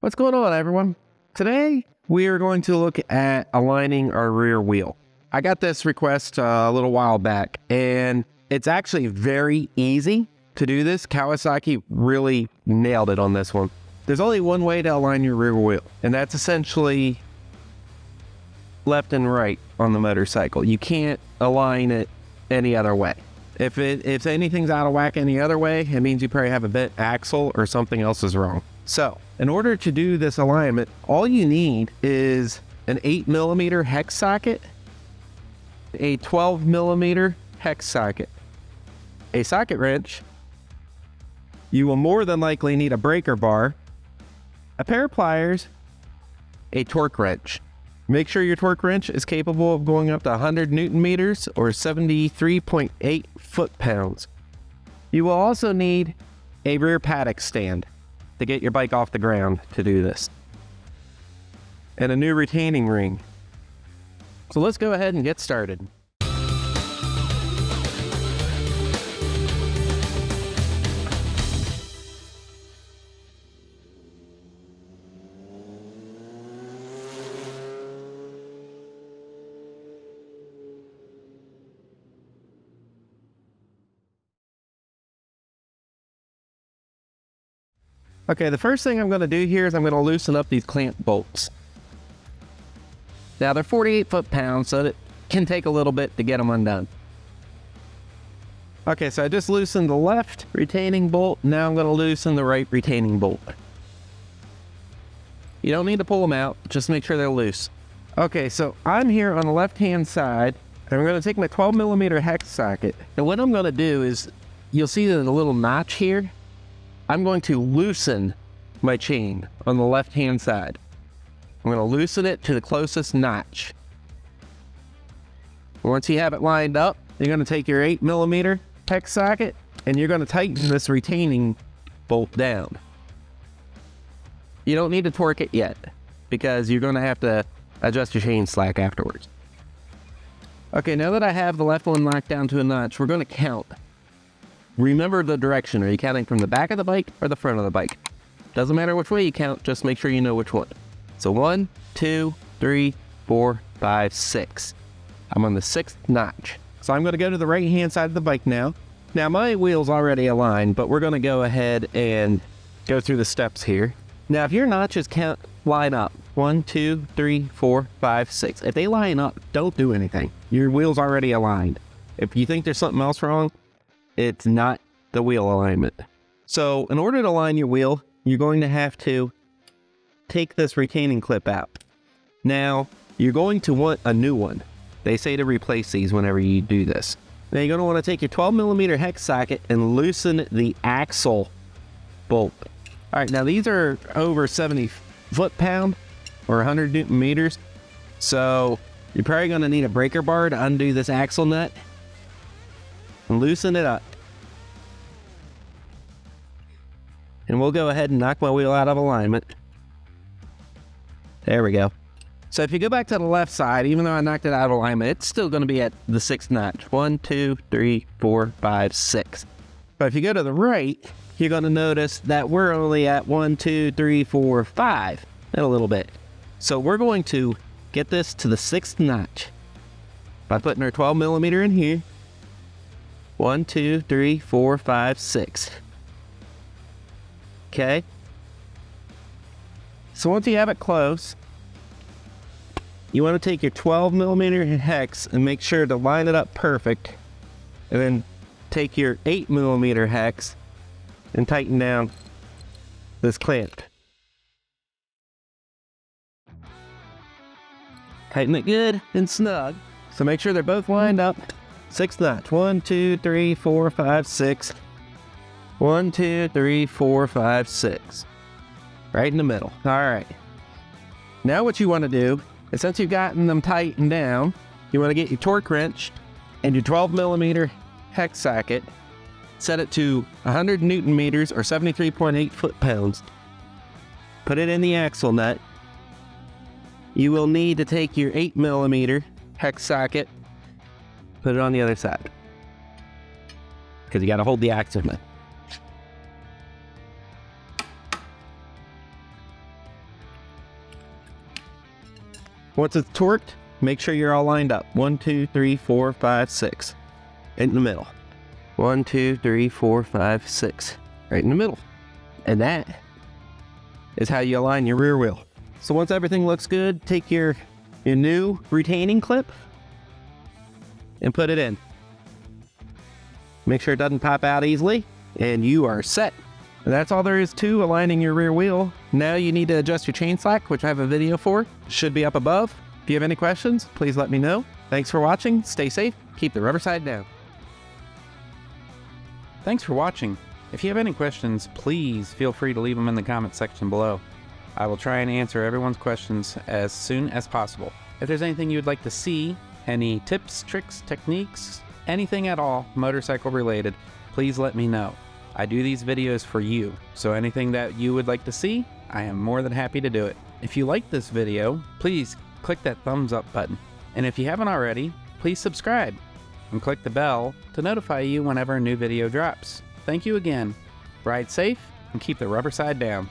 What's going on, everyone? Today, we are going to look at aligning our rear wheel. I got this request a little while back, and it's actually very easy to do this. Kawasaki really nailed it on this one. There's only one way to align your rear wheel, and that's essentially left and right on the motorcycle. You can't align it any other way. If anything's out of whack any other way, it means you probably have a bent axle or something else is wrong. So, in order to do this alignment, all you need is an 8mm hex socket, a 12mm hex socket, a socket wrench. You will more than likely need a breaker bar, a pair of pliers, a torque wrench. Make sure your torque wrench is capable of going up to 100 Newton meters or 73.8 foot-pounds. You will also need a rear paddock stand to get your bike off the ground to do this, and a new retaining ring. So let's go ahead and get started. Okay, the first thing I'm going to do here is I'm going to loosen up these clamp bolts. Now they're 48 foot-pounds, so it can take a little bit to get them undone. Okay, so I just loosened the left retaining bolt. Now I'm going to loosen the right retaining bolt. You don't need to pull them out, just make sure they're loose. Okay, so I'm here on the left-hand side, and I'm going to take my 12mm hex socket. And what I'm going to do is, you'll see the little notch here. I'm going to loosen my chain on the left-hand side. I'm going to loosen it to the closest notch. Once you have it lined up, you're going to take your 8mm hex socket and you're going to tighten this retaining bolt down. You don't need to torque it yet because you're going to have to adjust your chain slack afterwards. Okay, now that I have the left one locked down to a notch, we're going to count. Remember the direction. Are you counting from the back of the bike or the front of the bike? Doesn't matter which way you count, just make sure you know which one. So 1, 2, 3, 4, 5, 6. I'm on the 6th notch. So I'm going to go to the right hand side of the bike now. Now my wheel's already aligned, but we're going to go ahead and go through the steps here. Now if your notches line up, 1, 2, 3, 4, 5, 6. If they line up, don't do anything. Your wheel's already aligned. If you think there's something else wrong, it's not the wheel alignment. So in order to align your wheel, you're going to have to take this retaining clip out. Now, you're going to want a new one. They say to replace these whenever you do this. Now you're going to want to take your 12mm hex socket and loosen the axle bolt. All right, now these are over 70 foot-pound or 100 Newton meters. So you're probably going to need a breaker bar to undo this axle nut and loosen it up. And we'll go ahead and knock my wheel out of alignment. There we go. So if you go back to the left side, even though I knocked it out of alignment, it's still going to be at the 6th notch. 1, 2, 3, 4, 5, 6. But if you go to the right, you're going to notice that we're only at 1, 2, 3, 4, 5, and a little bit. So we're going to get this to the 6th notch by putting our 12mm in here. 1, 2, 3, 4, 5, 6. Okay. So once you have it close, you want to take your 12mm hex and make sure to line it up perfect. And then take your 8mm hex and tighten down this clamp. Tighten it good and snug. So make sure they're both lined up. 6th notch. 1, 2, 3, 4, 5, 6. 1, 2, 3, 4, 5, 6. Right in the middle. All right. Now what you want to do is, since you've gotten them tightened down, you want to get your torque wrench and your 12mm hex socket. Set it to 100 Newton meters or 73.8 foot-pounds. Put it in the axle nut. You will need to take your 8mm hex socket, put it on the other side, because you got to hold the axle nut. Once it's torqued, make sure you're all lined up. 1, 2, 3, 4, 5, 6. In the middle. 1, 2, 3, 4, 5, 6. Right in the middle. And that is how you align your rear wheel. So once everything looks good, take your new retaining clip and put it in. Make sure it doesn't pop out easily, and you are set. And that's all there is to aligning your rear wheel. Now you need to adjust your chain slack, which I have a video for. Should be up above. If you have any questions, please let me know. Thanks for watching. Stay safe. Keep the rubber side down. Thanks for watching. If you have any questions, please feel free to leave them in the comments section below. I will try and answer everyone's questions as soon as possible. If there's anything you would like to see, any tips, tricks, techniques, anything at all motorcycle related, please let me know. I do these videos for you, so anything that you would like to see, I am more than happy to do it. If you like this video, please click that thumbs up button. And if you haven't already, please subscribe and click the bell to notify you whenever a new video drops. Thank you again. Ride safe and keep the rubber side down.